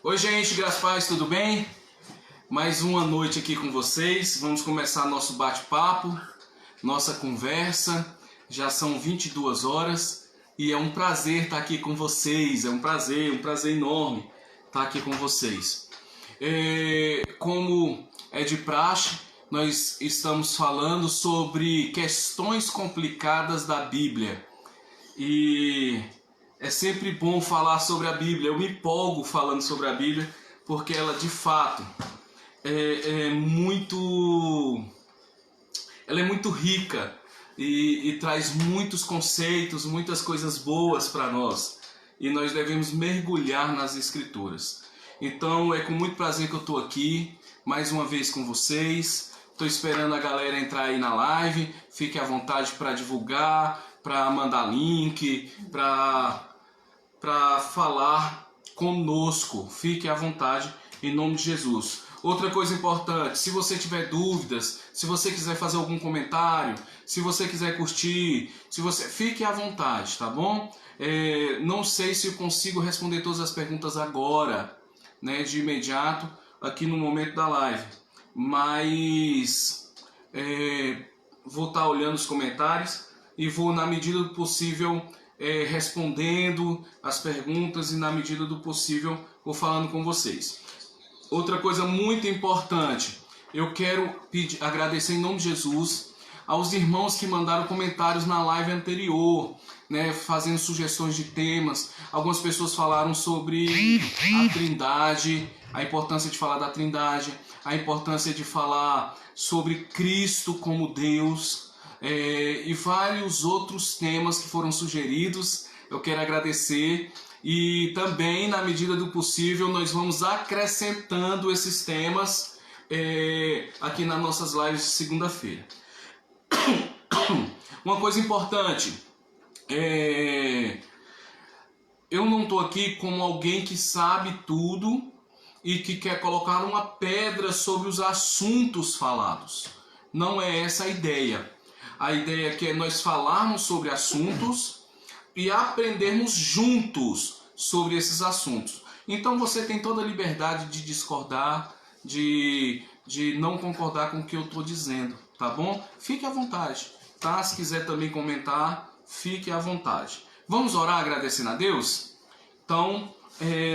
Oi gente, graças a Deus, tudo bem? Mais uma noite aqui com vocês. Vamos começar nosso bate-papo, nossa conversa. Já são 22 horas e é um prazer estar aqui com vocês. É um prazer enorme estar aqui com vocês. Como é de praxe, nós estamos falando sobre questões complicadas da Bíblia. E é sempre bom falar sobre a Bíblia. Eu me empolgo falando sobre a Bíblia porque ela de fato é muito rica e traz muitos conceitos, muitas coisas boas para nós. E nós devemos mergulhar nas Escrituras. Então é com muito prazer que eu estou aqui mais uma vez com vocês. Estou esperando a galera entrar aí na live. Fique à vontade para divulgar, para mandar link, para falar conosco. Fique à vontade em nome de Jesus. Outra coisa importante, se você tiver dúvidas, se você quiser fazer algum comentário, se você quiser curtir, fique à vontade, tá bom? Não sei se eu consigo responder todas as perguntas agora, né, de imediato, aqui no momento da live, mas vou estar olhando os comentários e vou, na medida do possível, respondendo as perguntas e, na medida do possível, vou falando com vocês. Outra coisa muito importante, eu quero agradecer em nome de Jesus aos irmãos que mandaram comentários na live anterior, né, fazendo sugestões de temas. Algumas pessoas falaram sobre a Trindade, a importância de falar da Trindade, a importância de falar sobre Cristo como Deus, e vários outros temas que foram sugeridos. Eu quero agradecer. E também, na medida do possível, nós vamos acrescentando esses temas aqui nas nossas lives de segunda-feira. Uma coisa importante, eu não estou aqui como alguém que sabe tudo e que quer colocar uma pedra sobre os assuntos falados. Não é essa a ideia. A ideia é que nós falarmos sobre assuntos e aprendermos juntos sobre esses assuntos. Então você tem toda a liberdade de discordar, de não concordar com o que eu estou dizendo, tá bom? Fique à vontade, tá? Se quiser também comentar, fique à vontade. Vamos orar agradecendo a Deus? Então,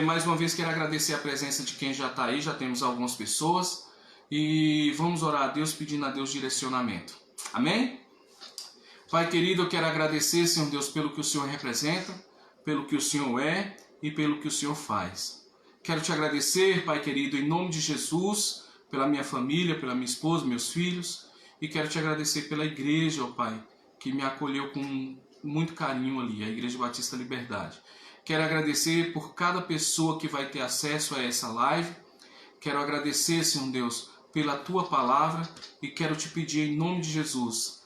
mais uma vez quero agradecer a presença de quem já está aí, já temos algumas pessoas. E vamos orar a Deus pedindo a Deus direcionamento. Amém? Pai querido, eu quero agradecer, Senhor Deus, pelo que o Senhor representa, pelo que o Senhor é e pelo que o Senhor faz. Quero te agradecer, Pai querido, em nome de Jesus, pela minha família, pela minha esposa, meus filhos, e quero te agradecer pela igreja, ó Pai, que me acolheu com muito carinho ali, a Igreja Batista Liberdade. Quero agradecer por cada pessoa que vai ter acesso a essa live. Quero agradecer, Senhor Deus, pela tua palavra e quero te pedir em nome de Jesus,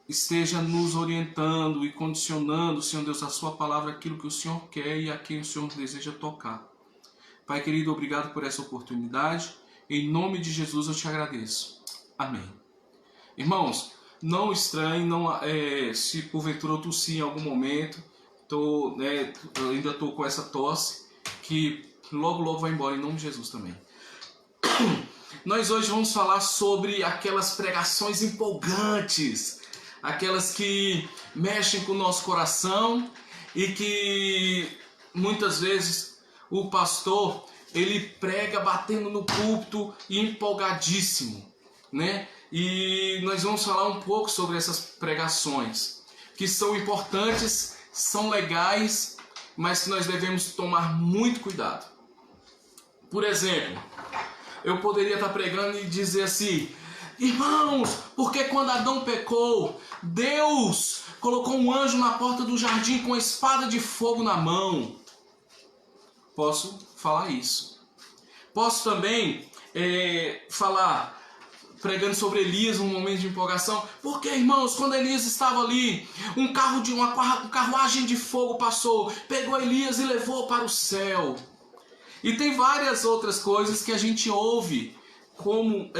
esteja nos orientando e condicionando, Senhor Deus, a sua palavra, aquilo que o Senhor quer e a quem o Senhor deseja tocar. Pai querido, obrigado por essa oportunidade. Em nome de Jesus eu te agradeço. Amém. Irmãos, não estranhe, se porventura eu tossi em algum momento. Eu ainda estou com essa tosse que logo vai embora, em nome de Jesus também. Nós hoje vamos falar sobre aquelas pregações empolgantes, aquelas que mexem com o nosso coração e que muitas vezes o pastor ele prega batendo no púlpito e empolgadíssimo, né? E nós vamos falar um pouco sobre essas pregações que são importantes, são legais, mas que nós devemos tomar muito cuidado. Por exemplo, eu poderia estar pregando e dizer assim: irmãos, porque quando Adão pecou, Deus colocou um anjo na porta do jardim com a espada de fogo na mão. Posso falar isso. Posso também falar, pregando sobre Elias, um momento de empolgação. Porque, irmãos, quando Elias estava ali, uma carruagem de fogo passou, pegou Elias e levou para o céu. E tem várias outras coisas que a gente ouve como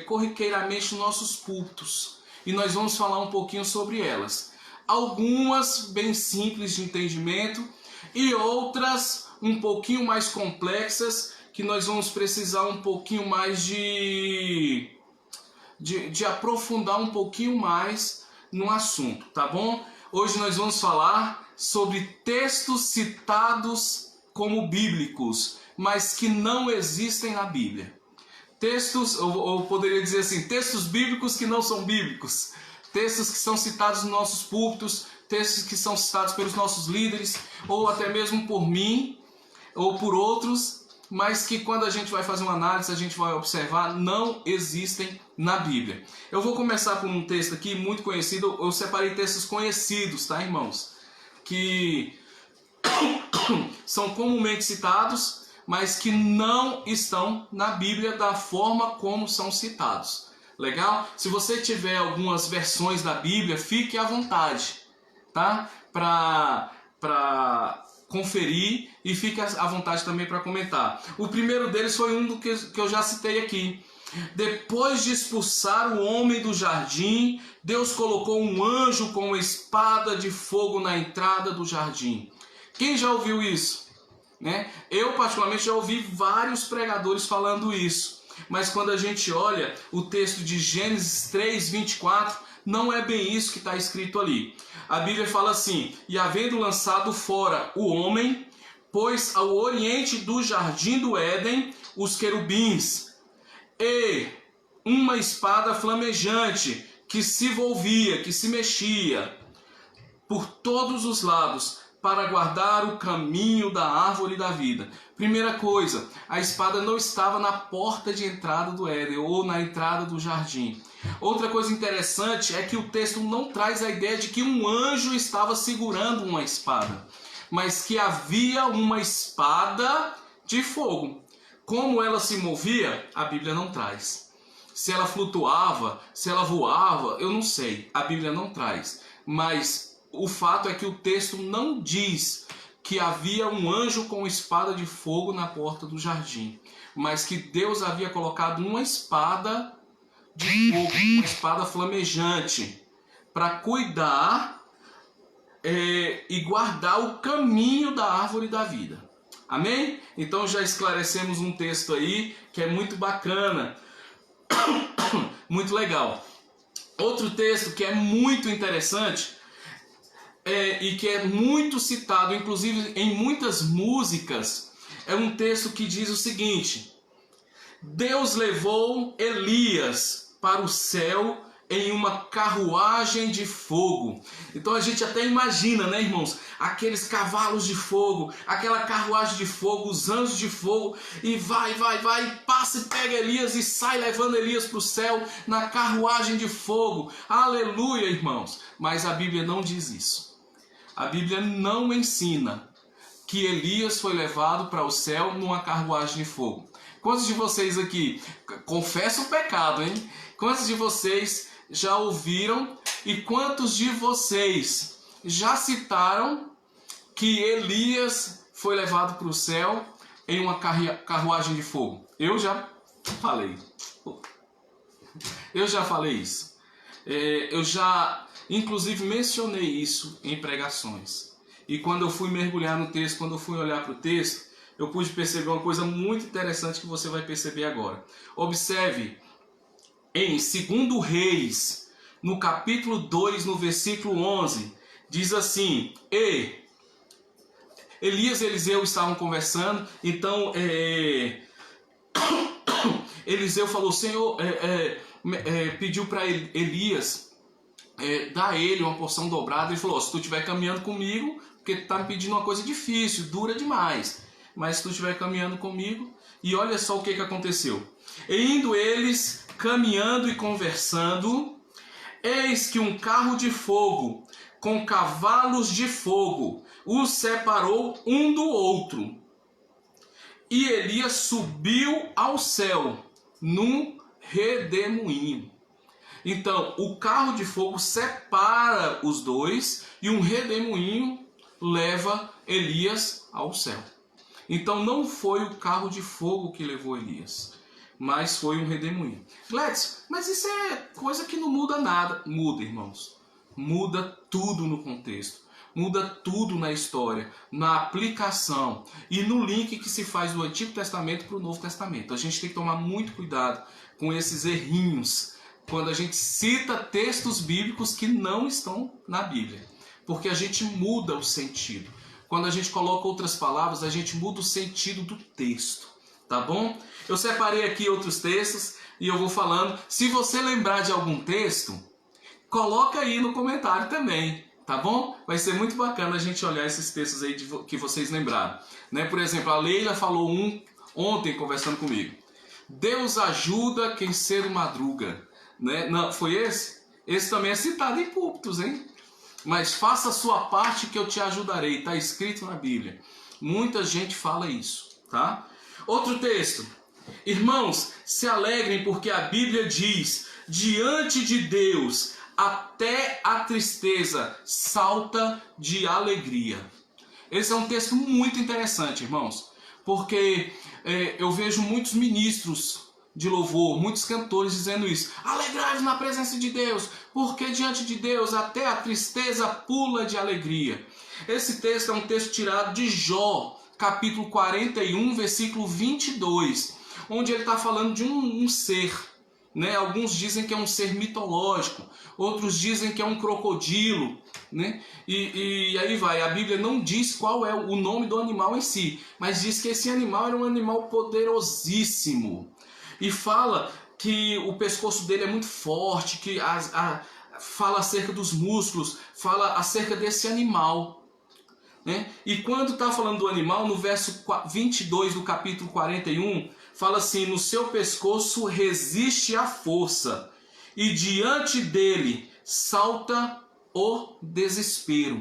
corriqueiramente nos nossos púlpitos. E nós vamos falar um pouquinho sobre elas. Algumas bem simples de entendimento e outras um pouquinho mais complexas que nós vamos precisar um pouquinho mais de aprofundar um pouquinho mais no assunto, tá bom? Hoje nós vamos falar sobre textos citados como bíblicos, mas que não existem na Bíblia. Textos, ou poderia dizer assim, textos bíblicos que não são bíblicos. Textos que são citados nos nossos púlpitos, textos que são citados pelos nossos líderes, ou até mesmo por mim, ou por outros, mas que quando a gente vai fazer uma análise, a gente vai observar, não existem na Bíblia. Eu vou começar com um texto aqui muito conhecido, eu separei textos conhecidos, tá, irmãos? Que são comumente citados, mas que não estão na Bíblia da forma como são citados. Legal? Se você tiver algumas versões da Bíblia, fique à vontade, tá? Para conferir e fique à vontade também para comentar. O primeiro deles foi um do que eu já citei aqui. Depois de expulsar o homem do jardim, Deus colocou um anjo com uma espada de fogo na entrada do jardim. Quem já ouviu isso? Né? Eu particularmente já ouvi vários pregadores falando isso. Mas quando a gente olha o texto de Gênesis 3, 24, não é bem isso que está escrito ali. A Bíblia fala assim: e havendo lançado fora o homem, pôs ao oriente do jardim do Éden os querubins, e uma espada flamejante que se volvia, que se mexia por todos os lados, para guardar o caminho da árvore da vida. Primeira coisa, a espada não estava na porta de entrada do Éden ou na entrada do jardim. Outra coisa interessante é que o texto não traz a ideia de que um anjo estava segurando uma espada, mas que havia uma espada de fogo. Como ela se movia, a Bíblia não traz. Se ela flutuava, se ela voava, eu não sei. A Bíblia não traz. Mas o fato é que o texto não diz que havia um anjo com espada de fogo na porta do jardim, mas que Deus havia colocado uma espada de fogo, uma espada flamejante, para cuidar e guardar o caminho da árvore da vida. Amém? Então já esclarecemos um texto aí que é muito bacana, muito legal. Outro texto que é muito interessante, e que é muito citado, inclusive em muitas músicas, é um texto que diz o seguinte: Deus levou Elias para o céu em uma carruagem de fogo. Então a gente até imagina, né, irmãos? Aqueles cavalos de fogo, aquela carruagem de fogo, os anjos de fogo, e vai, passa e pega Elias e sai levando Elias para o céu na carruagem de fogo. Aleluia, irmãos! Mas a Bíblia não diz isso. A Bíblia não ensina que Elias foi levado para o céu numa carruagem de fogo. Quantos de vocês aqui, confessa o pecado, hein? Quantos de vocês já ouviram e quantos de vocês já citaram que Elias foi levado para o céu em uma carruagem de fogo? Eu já falei. Eu já falei isso. Eu já, inclusive, mencionei isso em pregações. E quando eu fui mergulhar no texto, quando eu fui olhar para o texto, eu pude perceber uma coisa muito interessante que você vai perceber agora. Observe, em 2 Reis, no capítulo 2, no versículo 11, diz assim: Elias e Eliseu estavam conversando, então Eliseu falou, Senhor, pediu para Elias dar a ele uma porção dobrada. Ele falou, se tu estiver caminhando comigo, porque tu está me pedindo uma coisa difícil, dura demais, mas se tu estiver caminhando comigo, e olha só o que aconteceu. E indo eles caminhando e conversando, eis que um carro de fogo com cavalos de fogo os separou um do outro. E Elias subiu ao céu num redemoinho. Então, o carro de fogo separa os dois e um redemoinho leva Elias ao céu. Então, não foi o carro de fogo que levou Elias, mas foi um redemoinho. Gladys, mas isso é coisa que não muda nada. Muda, irmãos. Muda tudo no contexto. muda tudo na história, na aplicação e no link que se faz do Antigo Testamento para o Novo Testamento. A gente tem que tomar muito cuidado com esses errinhos quando a gente cita textos bíblicos que não estão na Bíblia, porque a gente muda o sentido. Quando a gente coloca outras palavras, a gente muda o sentido do texto, tá bom? Eu separei aqui outros textos e eu vou falando. Se você lembrar de algum texto, coloca aí no comentário também, tá bom? Vai ser muito bacana a gente olhar esses textos aí que vocês lembraram, né? Por exemplo, a Leila falou ontem conversando comigo. Deus ajuda quem cedo madruga, né? Não, foi esse? Esse também é citado em púlpitos, hein? Mas faça a sua parte que eu te ajudarei. Está escrito na Bíblia. Muita gente fala isso, tá? Outro texto. Irmãos, se alegrem porque a Bíblia diz: diante de Deus, até a tristeza salta de alegria. Esse é um texto muito interessante, irmãos, porque eu vejo muitos ministros de louvor, muitos cantores dizendo isso: alegrai-vos na presença de Deus, porque diante de Deus até a tristeza pula de alegria. Esse texto é um texto tirado de Jó, capítulo 41, versículo 22, onde ele está falando de um ser, né? Alguns dizem que é um ser mitológico, outros dizem que é um crocodilo, né? E aí vai, a Bíblia não diz qual é o nome do animal em si, mas diz que esse animal era um animal poderosíssimo. E fala que o pescoço dele é muito forte, que fala acerca dos músculos, fala acerca desse animal, né? E quando está falando do animal, no verso 22 do capítulo 41, fala assim: no seu pescoço resiste a força, e diante dele salta o desespero.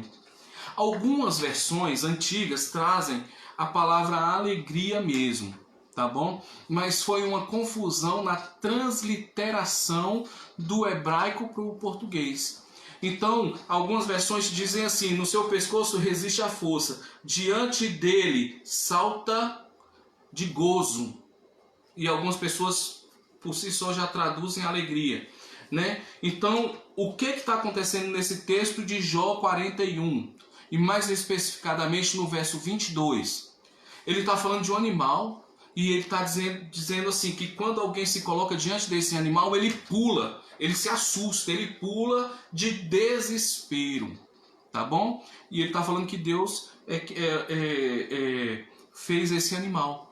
Algumas versões antigas trazem a palavra alegria mesmo, tá bom? Mas foi uma confusão na transliteração do hebraico para o português. Então, algumas versões dizem assim: no seu pescoço resiste a força, diante dele salta de gozo. E algumas pessoas por si só já traduzem alegria, né? Então, o que está acontecendo nesse texto de Jó 41? E mais especificadamente no verso 22. Ele está falando de um animal. E ele está dizendo assim, que quando alguém se coloca diante desse animal, ele pula, ele se assusta, ele pula de desespero, tá bom? E ele está falando que Deus fez esse animal,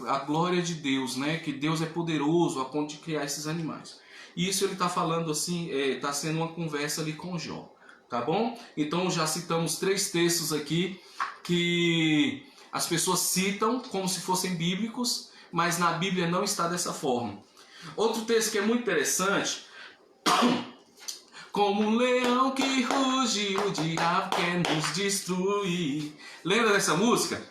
a glória de Deus, né? Que Deus é poderoso a ponto de criar esses animais. E isso ele está falando assim, está sendo uma conversa ali com Jó, tá bom? Então já citamos 3 textos aqui que as pessoas citam como se fossem bíblicos, mas na Bíblia não está dessa forma. Outro texto que é muito interessante: como um leão que ruge, o diabo quer nos destruir. Lembra dessa música?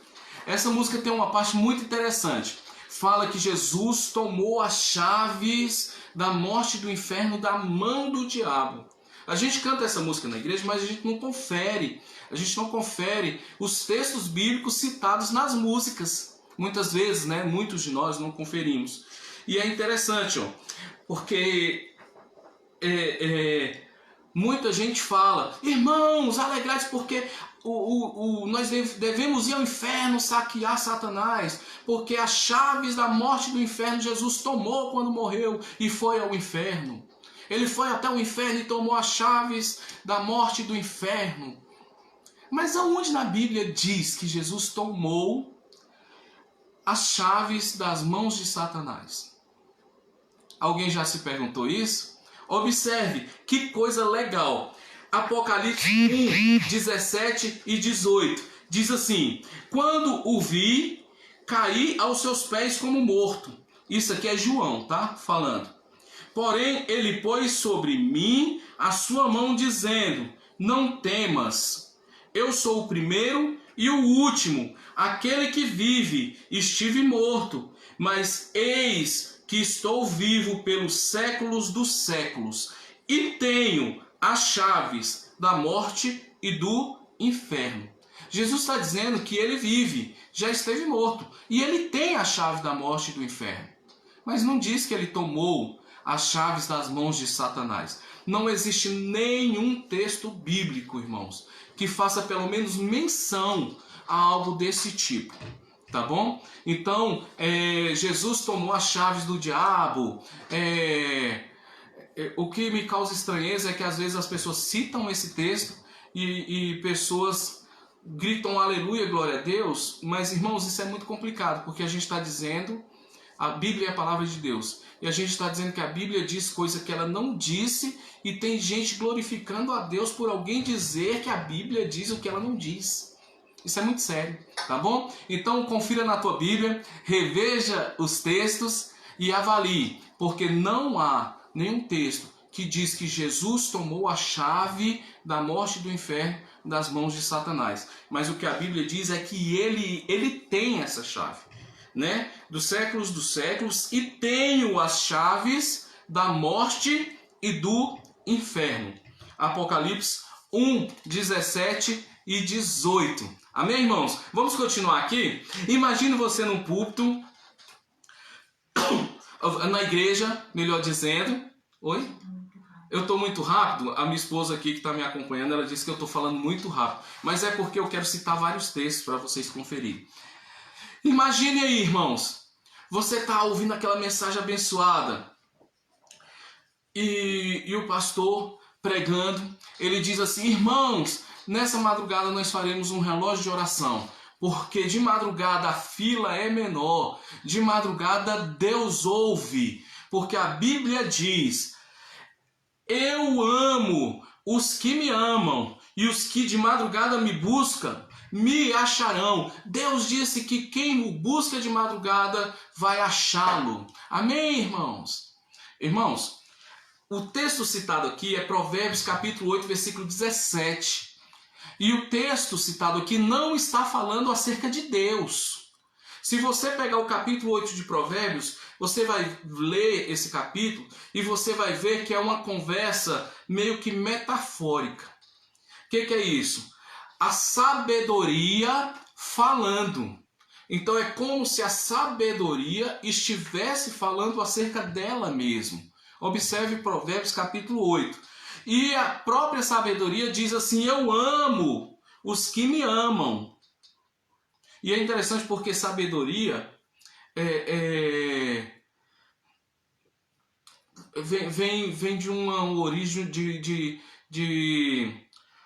Essa música tem uma parte muito interessante. Fala que Jesus tomou as chaves da morte e do inferno da mão do diabo. A gente canta essa música na igreja, mas a gente não confere. A gente não confere os textos bíblicos citados nas músicas. Muitas vezes, né? Muitos de nós não conferimos. E é interessante, ó, porque muita gente fala: irmãos, alegrai-vos porque nós devemos ir ao inferno saquear Satanás, porque as chaves da morte do inferno Jesus tomou quando morreu e foi ao inferno. Ele foi até o inferno e tomou as chaves da morte do inferno. Mas aonde na Bíblia diz que Jesus tomou as chaves das mãos de Satanás? Alguém já se perguntou isso? Observe, que coisa legal. Apocalipse 1, 17 e 18. Diz assim: quando o vi, caí aos seus pés como morto. Isso aqui é João, tá? Falando. Porém, ele pôs sobre mim a sua mão, dizendo: não temas, eu sou o primeiro e o último, aquele que vive. Estive morto, mas eis que estou vivo pelos séculos dos séculos, e tenho as chaves da morte e do inferno. Jesus está dizendo que ele vive, já esteve morto, e ele tem a chave da morte e do inferno. Mas não diz que ele tomou as chaves das mãos de Satanás. Não existe nenhum texto bíblico, irmãos, que faça pelo menos menção a algo desse tipo. Tá bom? Então, Jesus tomou as chaves do diabo. O que me causa estranheza é que às vezes as pessoas citam esse texto e pessoas gritam aleluia, glória a Deus, mas irmãos, isso é muito complicado, porque a gente está dizendo, a Bíblia é a palavra de Deus, e a gente está dizendo que a Bíblia diz coisa que ela não disse, e tem gente glorificando a Deus por alguém dizer que a Bíblia diz o que ela não diz. Isso é muito sério, tá bom? Então confira na tua Bíblia, reveja os textos e avalie, porque não há nenhum texto que diz que Jesus tomou a chave da morte e do inferno das mãos de Satanás. Mas o que a Bíblia diz é que ele tem essa chave, né? Dos séculos, e tenho as chaves da morte e do inferno. Apocalipse 1, 17 e 18. Amém, irmãos? Vamos continuar aqui? Imagine você num púlpito, na igreja, melhor dizendo. Oi? Eu estou muito rápido? A minha esposa aqui que está me acompanhando, ela disse que eu estou falando muito rápido. Mas é porque eu quero citar vários textos para vocês conferirem. Imagine aí, irmãos. Você está ouvindo aquela mensagem abençoada. E o pastor pregando, ele diz assim: irmãos, nessa madrugada nós faremos um relógio de oração. Porque de madrugada a fila é menor. De madrugada Deus ouve. Porque a Bíblia diz: eu amo os que me amam, e os que de madrugada me buscam, me acharão. Deus disse que quem o busca de madrugada vai achá-lo. Amém, irmãos? Irmãos, o texto citado aqui é Provérbios capítulo 8, versículo 17. E o texto citado aqui não está falando acerca de Deus. Se você pegar o capítulo 8 de Provérbios, você vai ler esse capítulo e você vai ver que é uma conversa meio que metafórica. O que é isso? A sabedoria falando. Então é como se a sabedoria estivesse falando acerca dela mesma. Observe Provérbios capítulo 8. E a própria sabedoria diz assim: eu amo os que me amam. E é interessante porque sabedoria vem de uma origem de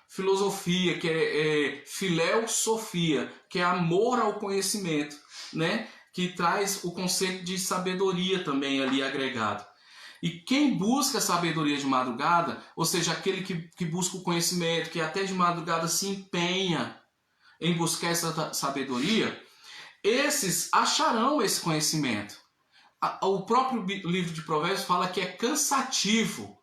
filosofia, que é filosofia, que é amor ao conhecimento, né? Que traz o conceito de sabedoria também ali agregado. E quem busca sabedoria de madrugada, ou seja, aquele que busca o conhecimento, que até de madrugada se empenha em buscar essa sabedoria, esses acharão esse conhecimento. O próprio livro de Provérbios fala que é cansativo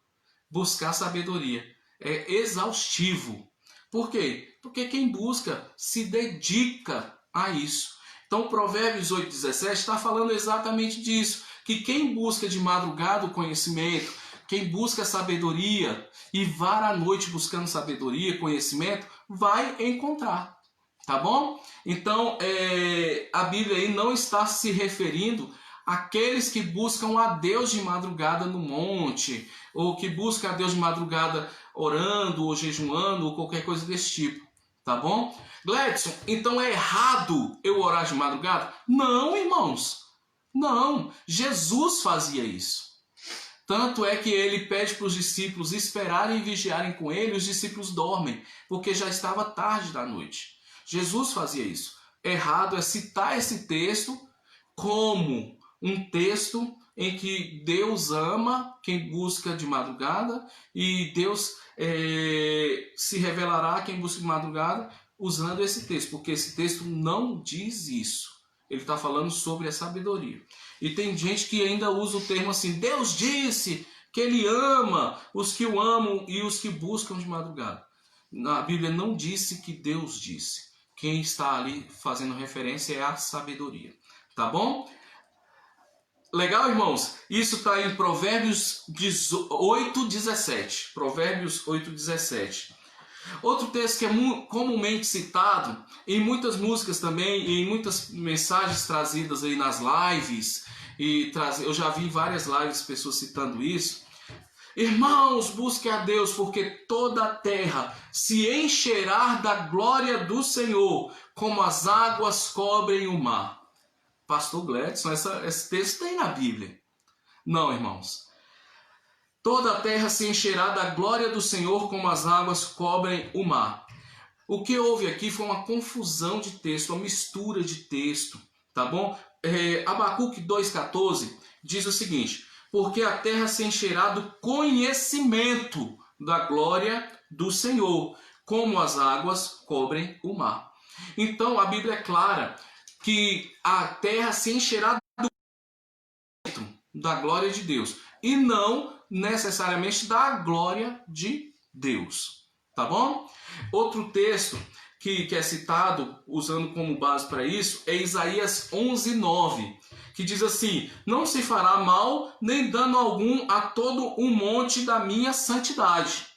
buscar sabedoria. É exaustivo. Por quê? Porque quem busca se dedica a isso. Então, Provérbios 8,17 está falando exatamente disso. Que quem busca de madrugada o conhecimento, quem busca sabedoria e vara à noite buscando sabedoria, conhecimento, vai encontrar. Tá bom? Então, a Bíblia aí não está se referindo àqueles que buscam a Deus de madrugada no monte, ou que buscam a Deus de madrugada orando, ou jejuando, ou qualquer coisa desse tipo. Tá bom? Gledson, então é errado eu orar de madrugada? Não, irmãos. Não. Jesus fazia isso. Tanto é que ele pede para os discípulos esperarem e vigiarem com ele, e os discípulos dormem, porque já estava tarde da noite. Jesus fazia isso. Errado é citar esse texto como um texto em que Deus ama quem busca de madrugada e Deus se revelará a quem busca de madrugada usando esse texto, porque esse texto não diz isso. Ele está falando sobre a sabedoria. E tem gente que ainda usa o termo assim: Deus disse que ele ama os que o amam e os que buscam de madrugada. A Bíblia não disse que Deus disse. Quem está ali fazendo referência é a sabedoria. Tá bom? Legal, irmãos? Isso está em Provérbios 8,17. Provérbios 8,17. Outro texto que é comumente citado em muitas músicas também, e em muitas mensagens trazidas aí nas lives e trazer. Eu já vi várias lives pessoas citando isso. Irmãos, busquem a Deus, porque toda a terra se encherá da glória do Senhor, como as águas cobrem o mar. Pastor Gledson, esse texto tem na Bíblia. Não, irmãos. Toda a terra se encherá da glória do Senhor, como as águas cobrem o mar. O que houve aqui foi uma confusão de texto, uma mistura de texto, tá bom? Abacuque 2,14 diz o seguinte: porque a terra se encherá do conhecimento da glória do Senhor, como as águas cobrem o mar. Então a Bíblia é clara que a terra se encherá da glória de Deus e não necessariamente da glória de Deus, tá bom? Outro texto que é citado, usando como base para isso, é Isaías 11:9, que diz assim: não se fará mal nem dano algum a todo o monte da minha santidade,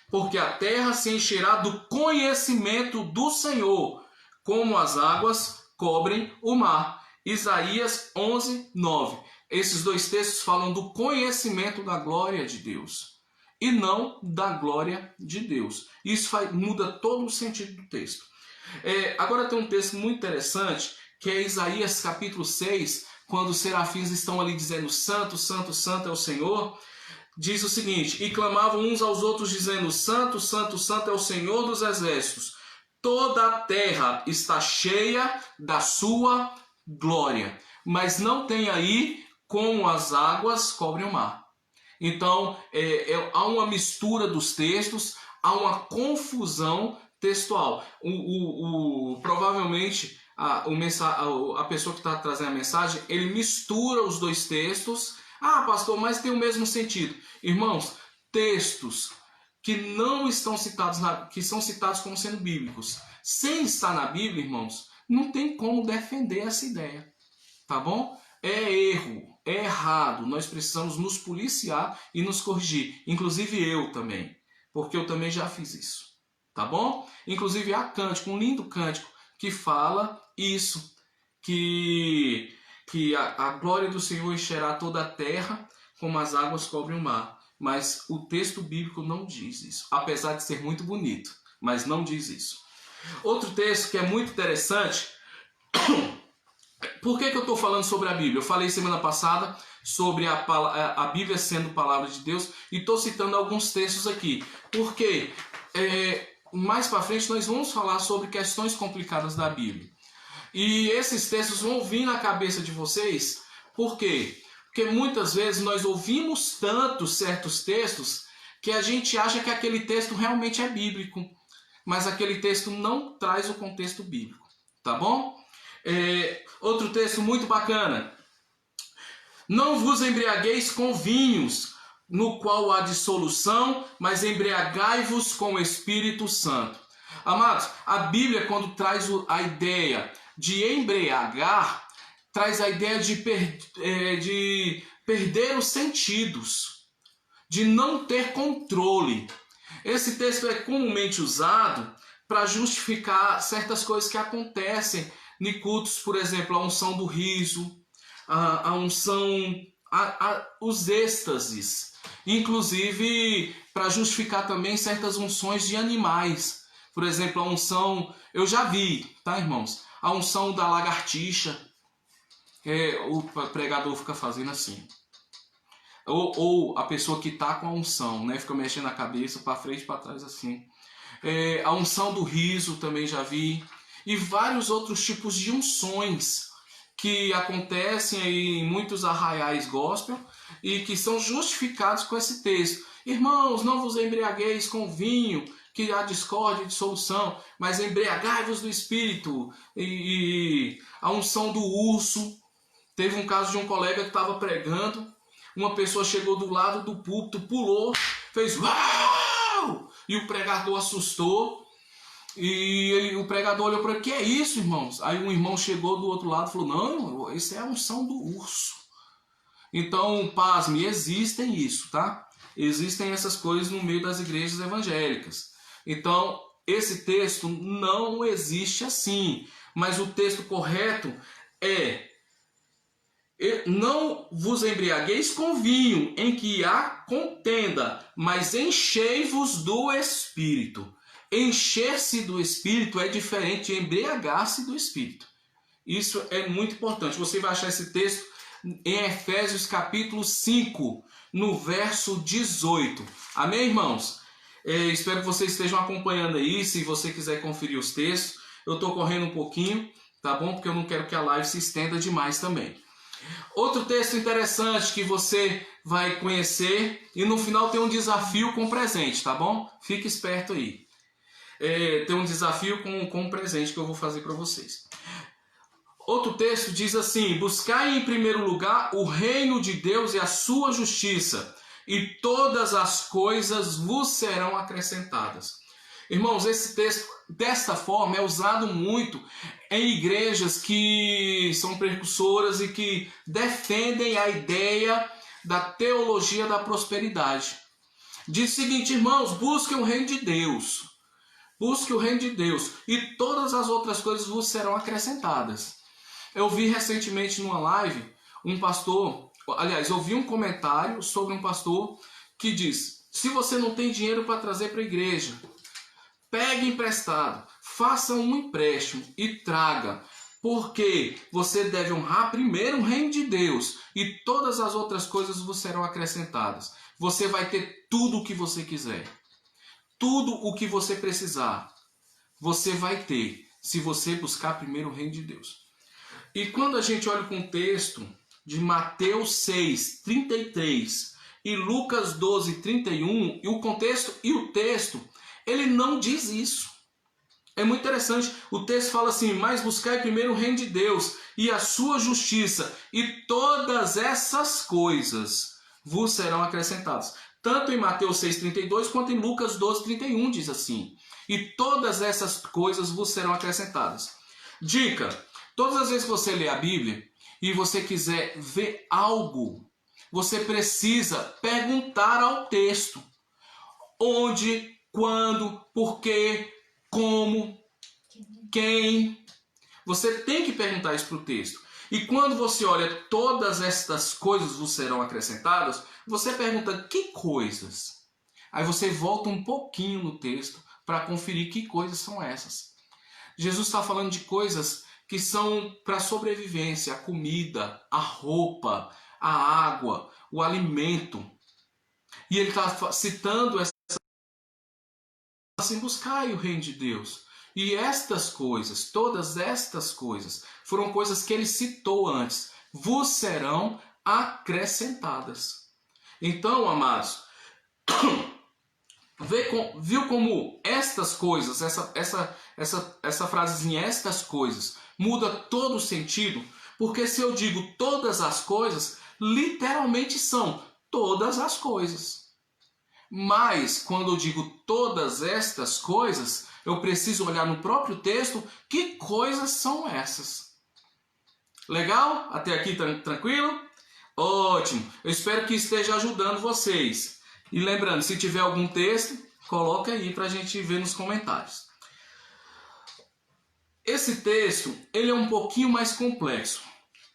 porque a terra se encherá do conhecimento do Senhor, como as águas cobrem o mar. Isaías 11:9. Esses dois textos falam do conhecimento da glória de Deus e não da glória de Deus. Isso muda todo o sentido do texto. Agora tem um texto muito interessante, que é Isaías capítulo 6, quando os serafins estão ali dizendo: Santo, Santo, Santo é o Senhor. Diz o seguinte: e clamavam uns aos outros dizendo: Santo, Santo, Santo é o Senhor dos exércitos. Toda a terra está cheia da sua glória. Mas não tem aí como as águas cobrem o mar. Então, há uma mistura dos textos, há uma confusão textual. Provavelmente, a pessoa que está trazendo a mensagem, ele mistura os dois textos. Ah, pastor, mas tem o mesmo sentido. Irmãos, textos que não estão citados, que são citados como sendo bíblicos, sem estar na Bíblia, irmãos, não tem como defender essa ideia. Tá bom? É erro, é errado. Nós precisamos nos policiar e nos corrigir. Inclusive eu também, porque eu também já fiz isso. Tá bom? Inclusive há cântico, um lindo cântico que fala isso, que a glória do Senhor encherá toda a terra como as águas cobrem o mar. Mas o texto bíblico não diz isso, apesar de ser muito bonito, mas não diz isso. Outro texto que é muito interessante. Por que eu estou falando sobre a Bíblia? Eu falei semana passada sobre a Bíblia sendo palavra de Deus e estou citando alguns textos aqui. Porque mais para frente nós vamos falar sobre questões complicadas da Bíblia. E esses textos vão vir na cabeça de vocês. Por quê? Porque muitas vezes nós ouvimos tanto certos textos que a gente acha que aquele texto realmente é bíblico. Mas aquele texto não traz o contexto bíblico. Tá bom? Outro texto muito bacana: não vos embriagueis com vinhos, no qual há dissolução, mas embriagai-vos com o Espírito Santo. Amados, a Bíblia, quando traz a ideia de embriagar, traz a ideia de perder os sentidos, de não ter controle. Esse texto é comumente usado para justificar certas coisas que acontecem em cultos, por exemplo, a unção do riso, a unção, os êxtases, inclusive para justificar também certas unções de animais. Por exemplo, a unção, eu já vi, tá, irmãos? A unção da lagartixa, o pregador fica fazendo assim. Ou a pessoa que está com a unção, né, fica mexendo a cabeça para frente e para trás assim. A unção do riso também já vi. E vários outros tipos de unções que acontecem aí em muitos arraiais gospel e que são justificados com esse texto. Irmãos, não vos embriagueis com vinho, que há discórdia e dissolução, mas embriagai-vos do Espírito. E a unção do urso. Teve um caso de um colega que estava pregando, uma pessoa chegou do lado do púlpito, pulou, fez uau! E o pregador assustou. E o pregador olhou para ele: que é isso, irmãos? Aí um irmão chegou do outro lado e falou: não, isso é a unção do urso. Então, pasme, existem isso, tá? Existem essas coisas no meio das igrejas evangélicas. Então, esse texto não existe assim. Mas o texto correto é: não vos embriagueis com vinho, em que há contenda, mas enchei-vos do Espírito. Encher-se do Espírito é diferente de embriagar-se do Espírito. Isso é muito importante. Você vai achar esse texto em Efésios capítulo 5, no verso 18. Amém, irmãos? Espero que vocês estejam acompanhando aí. Se você quiser conferir os textos, eu estou correndo um pouquinho, tá bom? Porque eu não quero que a live se estenda demais também. Outro texto interessante que você vai conhecer, e no final tem um desafio com presente, tá bom? Fique esperto aí. Tem um desafio com um presente que eu vou fazer para vocês. Outro texto diz assim: buscai em primeiro lugar o reino de Deus e a sua justiça, e todas as coisas vos serão acrescentadas. Irmãos, esse texto, desta forma, é usado muito em igrejas que são precursoras e que defendem a ideia da teologia da prosperidade. Diz o seguinte, irmãos, busquem o reino de Deus. Busque o reino de Deus e todas as outras coisas vos serão acrescentadas. Eu vi recentemente numa live um pastor, aliás, eu vi um comentário sobre um pastor que diz: se você não tem dinheiro para trazer para a igreja, pegue emprestado, faça um empréstimo e traga, porque você deve honrar primeiro o reino de Deus e todas as outras coisas vos serão acrescentadas. Você vai ter tudo o que você quiser, tudo o que você precisar, você vai ter, se você buscar primeiro o reino de Deus. E quando a gente olha com o texto de Mateus 6, 33 e Lucas 12, 31, e o contexto e o texto, ele não diz isso. É muito interessante. O texto fala assim: mas buscai primeiro o reino de Deus e a sua justiça, e todas essas coisas vos serão acrescentadas. Tanto em Mateus 6,32 quanto em Lucas 12,31 diz assim: e todas essas coisas vos serão acrescentadas. Dica: todas as vezes que você lê a Bíblia e você quiser ver algo, você precisa perguntar ao texto. Onde, quando, por quê, como, quem. Você tem que perguntar isso para o texto. E quando você olha todas estas coisas vos serão acrescentadas, você pergunta que coisas? Aí você volta um pouquinho no texto para conferir que coisas são essas. Jesus está falando de coisas que são para sobrevivência: a comida, a roupa, a água, o alimento. E ele está citando essa assim: buscai o reino de Deus. E estas coisas, todas estas coisas, foram coisas que ele citou antes, vos serão acrescentadas. Então, amados, viu como estas coisas, essa frasezinha, estas coisas, muda todo o sentido? Porque se eu digo todas as coisas, literalmente são todas as coisas. Mas, quando eu digo todas estas coisas, eu preciso olhar no próprio texto que coisas são essas. Legal? Até aqui tranquilo? Ótimo! Eu espero que esteja ajudando vocês. E lembrando, se tiver algum texto, coloca aí para a gente ver nos comentários. Esse texto, ele é um pouquinho mais complexo.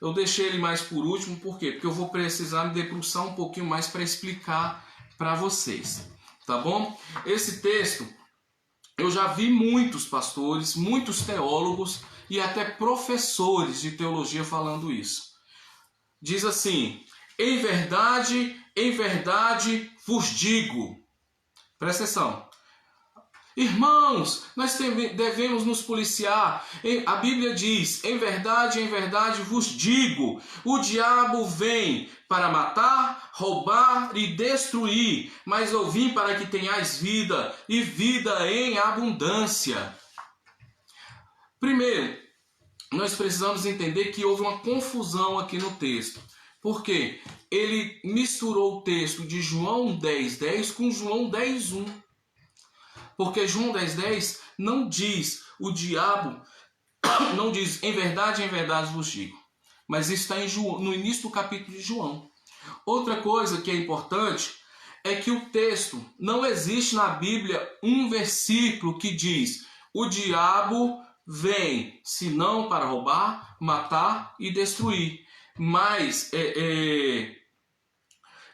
Eu deixei ele mais por último, por quê? Porque eu vou precisar me debruçar um pouquinho mais para explicar para vocês, tá bom? Esse texto, eu já vi muitos pastores, muitos teólogos e até professores de teologia falando isso. Diz assim: em verdade vos digo. Presta atenção. Irmãos, nós devemos nos policiar. A Bíblia diz: em verdade vos digo, o diabo vem para matar, roubar e destruir, mas eu vim para que tenhais vida, e vida em abundância. Primeiro, nós precisamos entender que houve uma confusão aqui no texto. Por quê? Ele misturou o texto de João 10:10 com João 10:1. Porque João 10:10 não diz o diabo, não diz em verdade vos digo. Mas isso está no início do capítulo de João. Outra coisa que é importante é que o texto, não existe na Bíblia um versículo que diz: o diabo vem senão para roubar, matar e destruir. Mas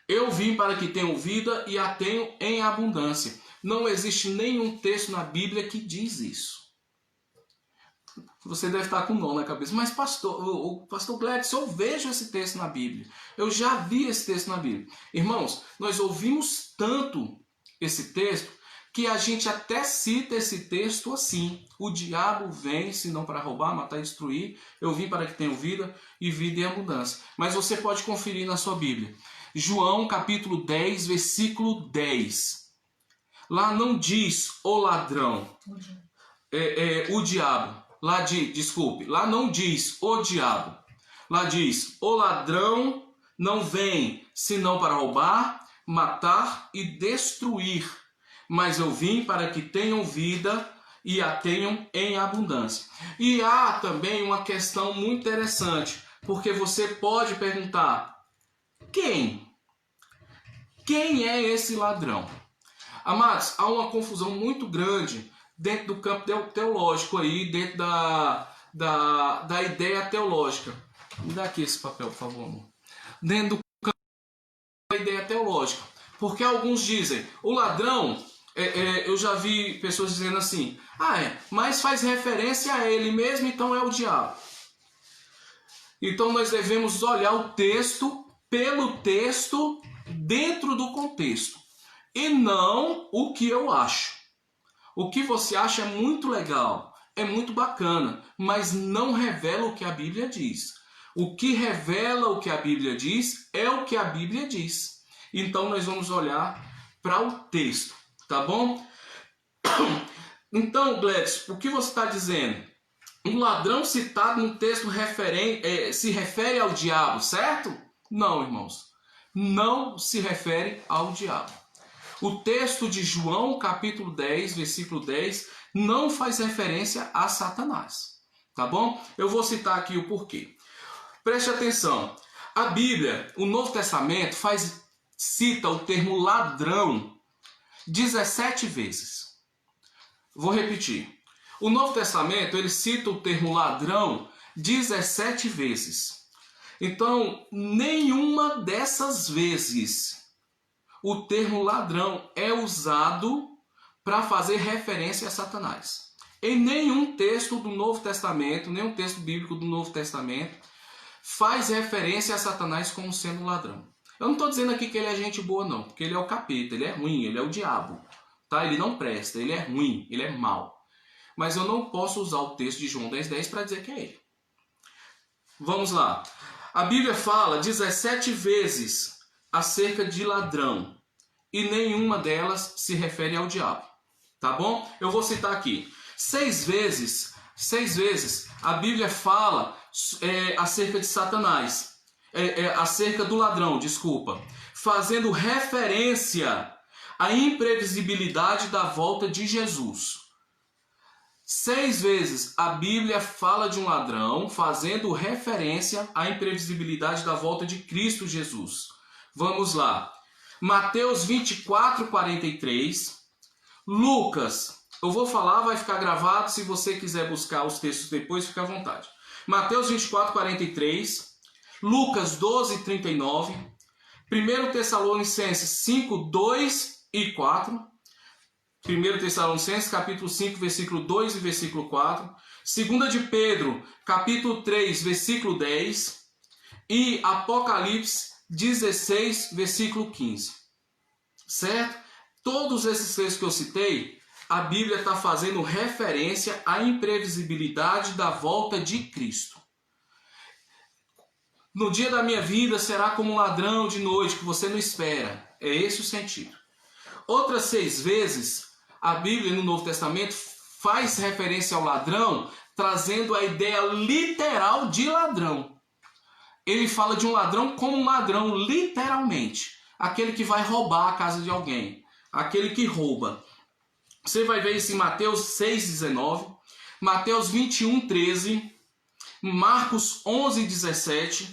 eu vim para que tenham vida e a tenham em abundância. Não existe nenhum texto na Bíblia que diz isso. Você deve estar com nó na cabeça. Mas o pastor Gladson, eu vejo esse texto na Bíblia. Eu já vi esse texto na Bíblia. Irmãos, nós ouvimos tanto esse texto que a gente até cita esse texto assim: o diabo vem, senão para roubar, matar e destruir. Eu vim para que tenham vida e vida em abundância. Mas você pode conferir na sua Bíblia. João capítulo 10, versículo 10. Lá não diz o ladrão, o diabo. Lá não diz o diabo. Lá diz: o ladrão não vem senão para roubar, matar e destruir. Mas eu vim para que tenham vida e a tenham em abundância. E há também uma questão muito interessante, porque você pode perguntar: quem? Quem é esse ladrão? Amados, há uma confusão muito grande dentro do campo teológico aí, dentro da ideia teológica. Me dá aqui esse papel, por favor, amor. Dentro do campo da ideia teológica. Porque alguns dizem, o ladrão, eu já vi pessoas dizendo assim: mas faz referência a ele mesmo, então é o diabo. Então nós devemos olhar o texto pelo texto dentro do contexto. E não o que eu acho. O que você acha é muito legal, é muito bacana, mas não revela o que a Bíblia diz. O que revela o que a Bíblia diz é o que a Bíblia diz. Então nós vamos olhar para o texto, tá bom? Então, Gladys, o que você está dizendo? Um ladrão citado no texto se refere ao diabo, certo? Não, irmãos. Não se refere ao diabo. O texto de João, capítulo 10, versículo 10, não faz referência a Satanás. Tá bom? Eu vou citar aqui o porquê. Preste atenção. A Bíblia, o Novo Testamento, cita o termo ladrão 17 vezes. Vou repetir. O Novo Testamento, ele cita o termo ladrão 17 vezes. Então, nenhuma dessas vezes o termo ladrão é usado para fazer referência a Satanás. Em nenhum texto do Novo Testamento, nenhum texto bíblico do Novo Testamento faz referência a Satanás como sendo ladrão. Eu não estou dizendo aqui que ele é gente boa não, porque ele é o capeta, ele é ruim, ele é o diabo. Tá? Ele não presta, ele é ruim, ele é mau. Mas eu não posso usar o texto de João 10:10 para dizer que é ele. Vamos lá. A Bíblia fala 17 vezes acerca de ladrão e nenhuma delas se refere ao diabo, tá bom? Eu vou citar aqui. 6 vezes a Bíblia fala acerca de Satanás, acerca do ladrão, desculpa, fazendo referência à imprevisibilidade da volta de Jesus. 6 vezes a Bíblia fala de um ladrão, fazendo referência à imprevisibilidade da volta de Cristo Jesus. Vamos lá. Mateus 24:43. Lucas, eu vou falar, vai ficar gravado. Se você quiser buscar os textos depois, fica à vontade. Mateus 24:43. Lucas 12:39. 1 Tessalonicenses 5:2 e 4. 1 Tessalonicenses, capítulo 5, versículo 2 e versículo 4. 2 de Pedro, capítulo 3, versículo 10. E Apocalipse 16, versículo 15. Certo? Todos esses textos que eu citei, a Bíblia está fazendo referência à imprevisibilidade da volta de Cristo. No dia da minha vida será como um ladrão de noite que você não espera. É esse o sentido. Outras 6 vezes, a Bíblia no Novo Testamento faz referência ao ladrão, trazendo a ideia literal de ladrão. Ele fala de um ladrão como um ladrão, literalmente. Aquele que vai roubar a casa de alguém. Aquele que rouba. Você vai ver isso em Mateus 6:19, Mateus 21:13, Marcos 11:17,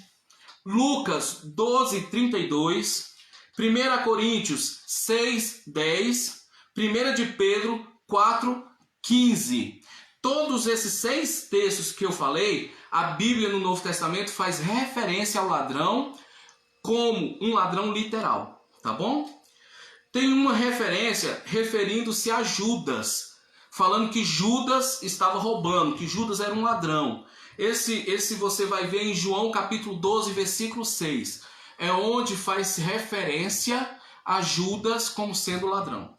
Lucas 12:32, 1 Coríntios 6:10, 1 de Pedro 4:15. Todos esses 6 textos que eu falei, a Bíblia no Novo Testamento faz referência ao ladrão como um ladrão literal, tá bom? Tem uma referência referindo-se a Judas, falando que Judas estava roubando, que Judas era um ladrão. Esse você vai ver em João capítulo 12, versículo 6. É onde faz referência a Judas como sendo ladrão.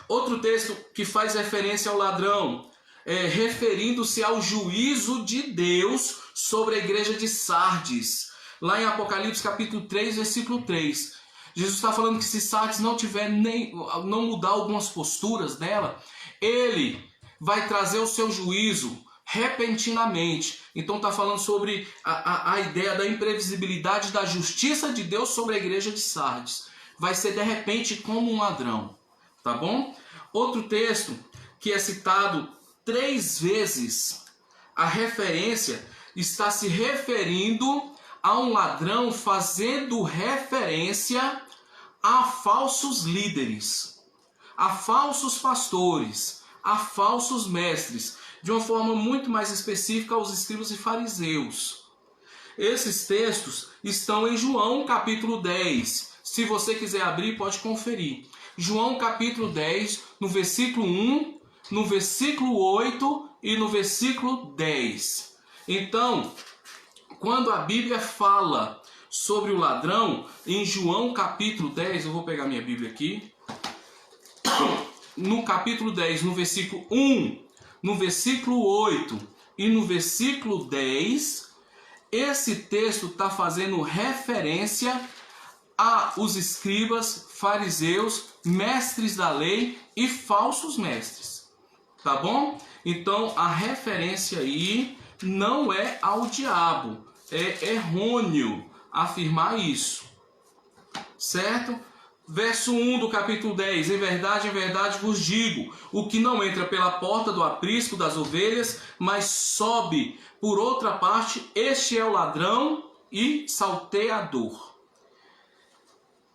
Outro texto que faz referência ao ladrão, referindo-se ao juízo de Deus sobre a igreja de Sardes. Lá em Apocalipse capítulo 3, versículo 3. Jesus está falando que se Sardes não mudar algumas posturas dela, ele vai trazer o seu juízo repentinamente. Então está falando sobre a ideia da imprevisibilidade da justiça de Deus sobre a igreja de Sardes. Vai ser de repente como um ladrão, tá bom? Outro texto que é citado 3 vezes, a referência está se referindo a um ladrão fazendo referência a falsos líderes, a falsos pastores, a falsos mestres, de uma forma muito mais específica aos escribas e fariseus. Esses textos estão em João capítulo 10. Se você quiser abrir, pode conferir. João capítulo 10, no versículo 1, no versículo 8 e no versículo 10. Então, quando a Bíblia fala sobre o ladrão, em João capítulo 10, eu vou pegar minha Bíblia aqui, no capítulo 10, no versículo 1, no versículo 8 e no versículo 10, esse texto está fazendo referência aos escribas, fariseus, mestres da lei e falsos mestres. Tá bom? Então a referência aí não é ao diabo. É errôneo afirmar isso. Certo? Verso 1 do capítulo 10. Em verdade vos digo, o que não entra pela porta do aprisco das ovelhas, mas sobe por outra parte, este é o ladrão e salteador.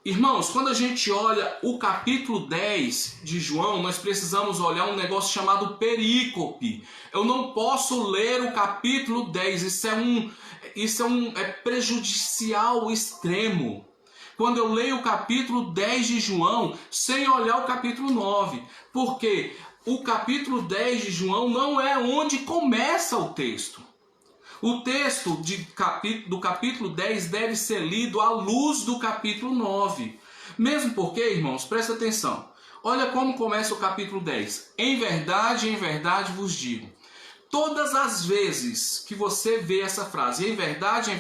Irmãos, quando a gente olha o capítulo 10 de João, nós precisamos olhar um negócio chamado perícope. Eu não posso ler o capítulo 10, isso é prejudicial extremo. Quando eu leio o capítulo 10 de João, sem olhar o capítulo 9. Porque o capítulo 10 de João não é onde começa o texto. O texto do capítulo 10 deve ser lido à luz do capítulo 9. Mesmo porque, irmãos, presta atenção. Olha como começa o capítulo 10. Em verdade vos digo. Todas as vezes que você vê essa frase, em verdade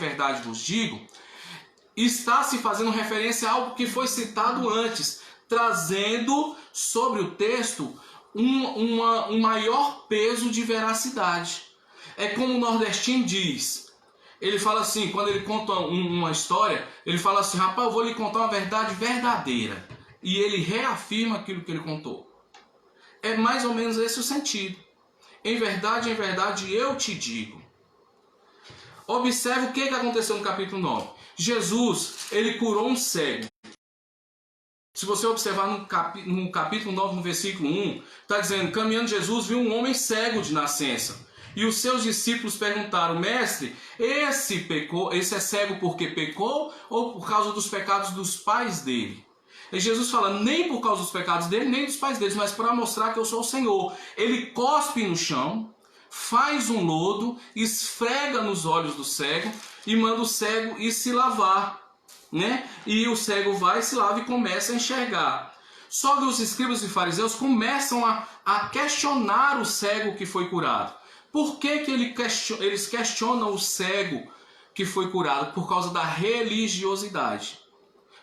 vos digo, está se fazendo referência a algo que foi citado antes, trazendo sobre o texto um maior peso de veracidade. É como o nordestino diz. Ele fala assim, quando ele conta uma história, ele fala assim, rapaz, eu vou lhe contar uma verdade verdadeira. E ele reafirma aquilo que ele contou. É mais ou menos esse o sentido. Em verdade eu te digo. Observe o que aconteceu no capítulo 9. Jesus, ele curou um cego. Se você observar no capítulo 9, no versículo 1, está dizendo, caminhando Jesus viu um homem cego de nascença. E os seus discípulos perguntaram, mestre, esse é cego porque pecou ou por causa dos pecados dos pais dele? E Jesus fala, nem por causa dos pecados dele, nem dos pais deles, mas para mostrar que eu sou o Senhor. Ele cospe no chão, faz um lodo, esfrega nos olhos do cego e manda o cego ir se lavar. Né? E o cego vai, se lava e começa a enxergar. Só que os escribas e fariseus começam a questionar o cego que foi curado. Por que eles questionam o cego que foi curado? Por causa da religiosidade.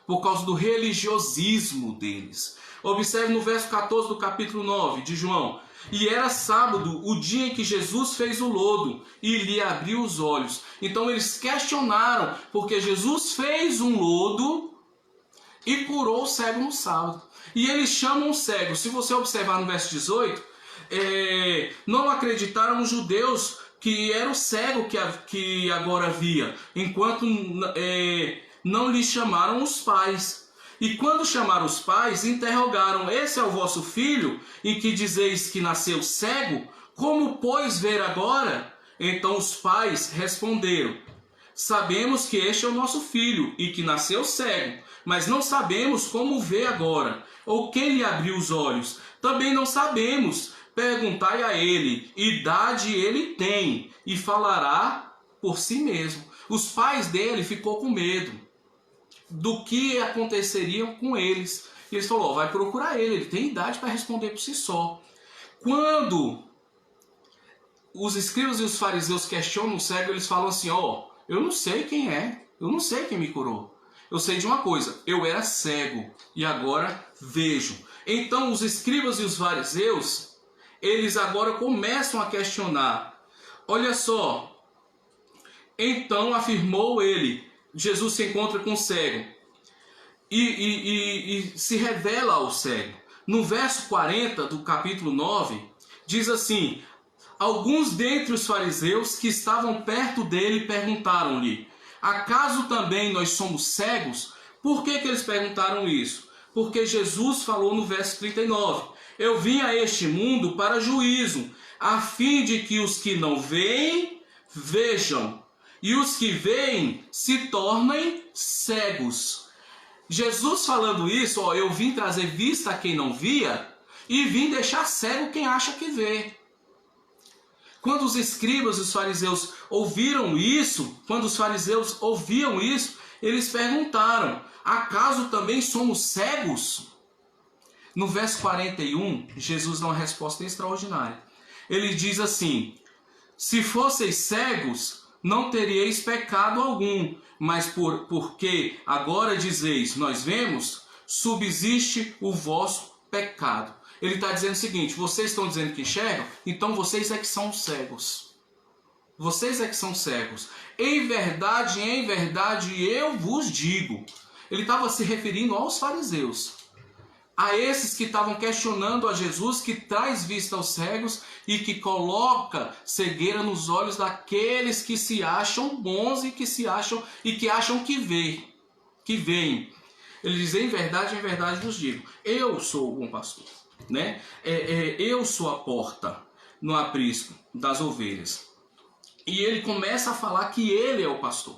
Por causa do religiosismo deles. Observe no verso 14 do capítulo 9 de João. E era sábado, o dia em que Jesus fez o lodo e lhe abriu os olhos. Então eles questionaram, porque Jesus fez um lodo e curou o cego no sábado. E eles chamam o cego, se você observar no verso 18... não acreditaram os judeus que era o cego que agora via, enquanto não lhe chamaram os pais. E quando chamaram os pais, interrogaram, esse é o vosso filho, em que dizeis que nasceu cego? Como, pois, ver agora? Então os pais responderam: sabemos que este é o nosso filho e que nasceu cego, mas não sabemos como vê agora, ou quem lhe abriu os olhos. Também não sabemos. Perguntai a ele, idade ele tem, e falará por si mesmo. Os pais dele ficou com medo do que aconteceria com eles. E eles falaram: vai procurar ele tem idade para responder por si só. Quando os escribas e os fariseus questionam o cego, eles falam assim: eu não sei quem é, eu não sei quem me curou. Eu sei de uma coisa, eu era cego e agora vejo. Então os escribas e os fariseus, eles agora começam a questionar. Olha só, então afirmou ele, Jesus se encontra com o cego e se revela ao cego. No verso 40 do capítulo 9, diz assim: alguns dentre os fariseus que estavam perto dele perguntaram-lhe: acaso também nós somos cegos? Por que eles perguntaram isso? Porque Jesus falou no verso 39: eu vim a este mundo para juízo, a fim de que os que não veem, vejam, e os que veem se tornem cegos. Jesus falando isso, eu vim trazer vista a quem não via, e vim deixar cego quem acha que vê. Quando os escribas e os fariseus ouviram isso, eles perguntaram: acaso também somos cegos? No verso 41, Jesus dá uma resposta extraordinária. Ele diz assim: se fosseis cegos, não teríeis pecado algum, mas porque agora dizeis, nós vemos, subsiste o vosso pecado. Ele está dizendo o seguinte: vocês estão dizendo que enxergam, então vocês é que são cegos. Vocês é que são cegos. Em verdade, eu vos digo. Ele estava se referindo aos fariseus, a esses que estavam questionando a Jesus, que traz vista aos cegos e que coloca cegueira nos olhos daqueles que se acham bons e que acham que veem. Ele diz: em verdade vos digo, eu sou o bom pastor, né? Eu sou a porta no aprisco das ovelhas. E ele começa a falar que ele é o pastor,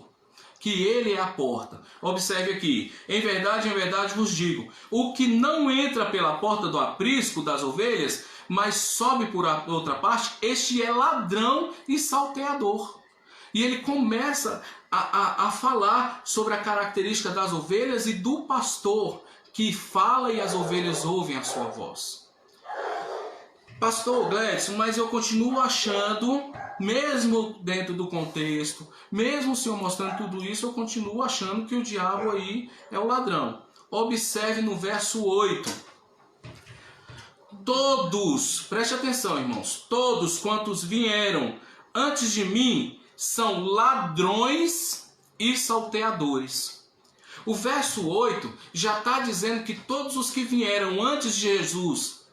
que ele é a porta. Observe aqui: em verdade vos digo, o que não entra pela porta do aprisco das ovelhas, mas sobe por outra parte, este é ladrão e salteador. E ele começa a falar sobre a característica das ovelhas e do pastor, que fala e as ovelhas ouvem a sua voz. Pastor Gledson, mas eu continuo achando, mesmo dentro do contexto, mesmo o Senhor mostrando tudo isso, eu continuo achando que o diabo aí é o ladrão. Observe no verso 8. Todos, preste atenção, irmãos, todos quantos vieram antes de mim são ladrões e salteadores. O verso 8 já está dizendo que todos os que vieram antes de Jesus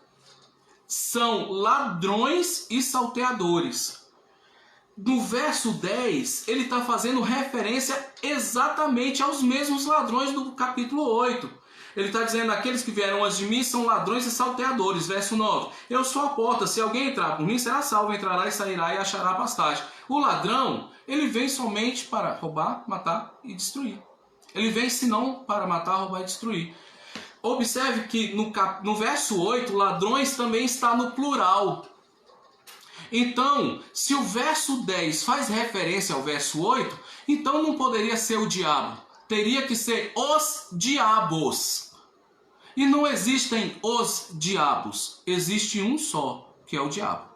são ladrões e salteadores. No verso 10, ele está fazendo referência exatamente aos mesmos ladrões do capítulo 8. Ele está dizendo: aqueles que vieram antes de mim são ladrões e salteadores. Verso 9: eu sou a porta, se alguém entrar por mim será salvo, entrará e sairá e achará pastagem. O ladrão, ele vem somente para roubar, matar e destruir. Ele vem senão para matar, roubar e destruir. Observe que no verso 8, ladrões também está no plural. Então, se o verso 10 faz referência ao verso 8, então não poderia ser o diabo. Teria que ser os diabos. E não existem os diabos. Existe um só, que é o diabo.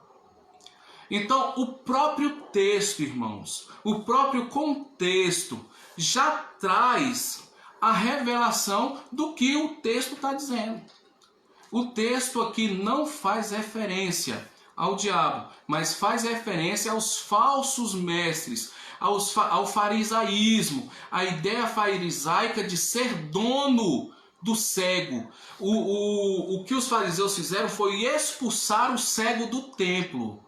Então, o próprio texto, irmãos, o próprio contexto já traz a revelação do que o texto está dizendo. O texto aqui não faz referência ao diabo, mas faz referência aos falsos mestres, ao farisaísmo, a ideia farisaica de ser dono do cego. O que os fariseus fizeram foi expulsar o cego do templo.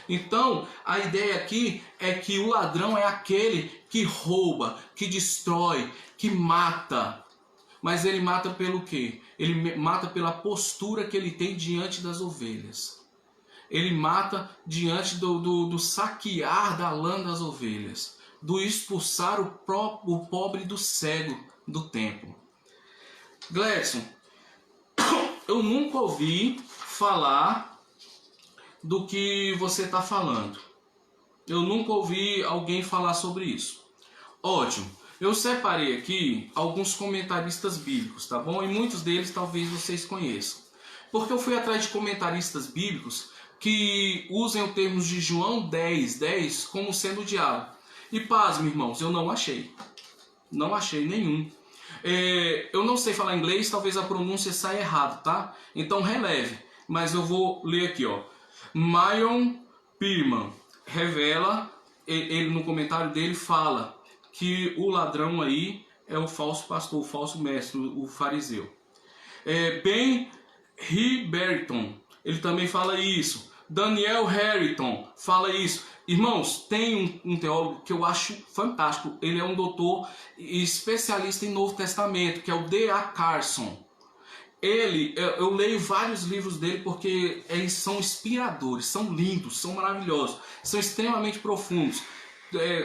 Então, a ideia aqui é que o ladrão é aquele que rouba, que destrói, que mata. Mas ele mata pelo quê? Ele mata pela postura que ele tem diante das ovelhas. ele mata diante do saquear da lã das ovelhas, do expulsar o pobre do cego do templo. Gledson, eu nunca ouvi falar do que você está falando. Eu nunca ouvi alguém falar sobre isso. Ótimo. Eu separei aqui alguns comentaristas bíblicos, tá bom? E muitos deles talvez vocês conheçam. Porque eu fui atrás de comentaristas bíblicos que usem o termo de João 10:10 como sendo o diabo. E pasme, irmãos, eu não achei. Não achei nenhum. Eu não sei falar inglês, talvez a pronúncia saia errado, tá? Então releve. Mas eu vou ler aqui, ó. Mayon Pirman revela, ele no comentário dele fala que o ladrão aí é o falso pastor, o falso mestre, o fariseu. Ben Riberton, ele também fala isso. Daniel Harrington fala isso. Irmãos, tem um teólogo que eu acho fantástico. Ele é um doutor especialista em Novo Testamento, que é o D.A. Carson. Eu leio vários livros dele porque eles são inspiradores, são lindos, são maravilhosos, são extremamente profundos.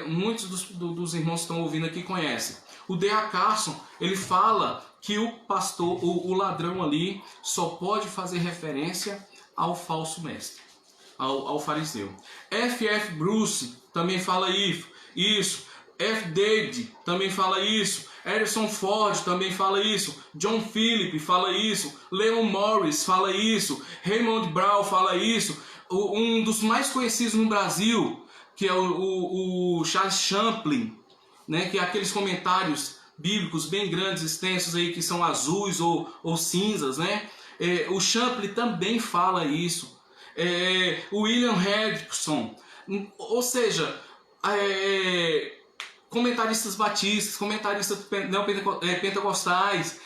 Muitos dos irmãos que estão ouvindo aqui conhecem. O D.A. Carson, ele fala que o pastor, o ladrão ali, só pode fazer referência ao falso mestre, ao fariseu. F.F. Bruce também fala isso. F. David também fala isso. Harrison Ford também fala isso. John Philip fala isso. Leon Morris fala isso. Raymond Brown fala isso. Um dos mais conhecidos no Brasil, que é o Charles Chaplin, né, que é aqueles comentários bíblicos bem grandes, extensos aí, que são azuis ou cinzas, né? O Chaplin também fala isso. William Hendrickson, ou seja, comentaristas batistas, comentaristas pentecostais,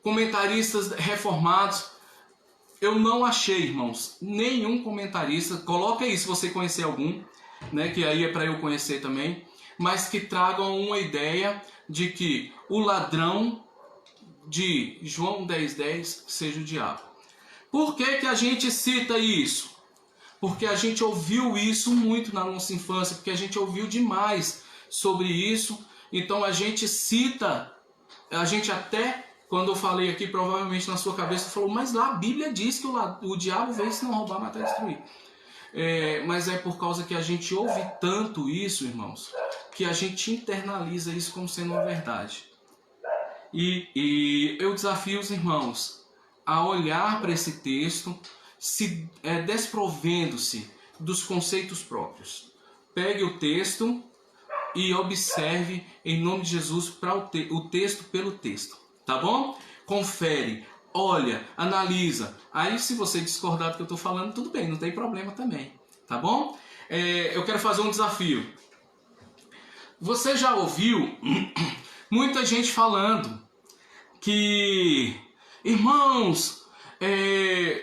comentaristas reformados. Eu não achei, irmãos, nenhum comentarista. Coloca aí se você conhecer algum, né, que aí é para eu conhecer também, mas que tragam uma ideia de que o ladrão de João 10:10 seja o diabo. Por que que a gente cita isso? Porque a gente ouviu isso muito na nossa infância, porque a gente ouviu demais sobre isso. Então a gente cita, a gente até, quando eu falei aqui, provavelmente na sua cabeça falou, mas lá a Bíblia diz que o diabo veio se não roubar, matar e destruir. Mas é por causa que a gente ouve tanto isso, irmãos, que a gente internaliza isso como sendo uma verdade. E eu desafio os irmãos a olhar para esse texto, desprovendo-se dos conceitos próprios. Pegue o texto e observe em nome de Jesus o texto pelo texto, tá bom? Confere, olha, analisa. Aí se você discordar do que eu estou falando, tudo bem, não tem problema também, tá bom? Eu quero fazer um desafio. Você já ouviu muita gente falando que, irmãos,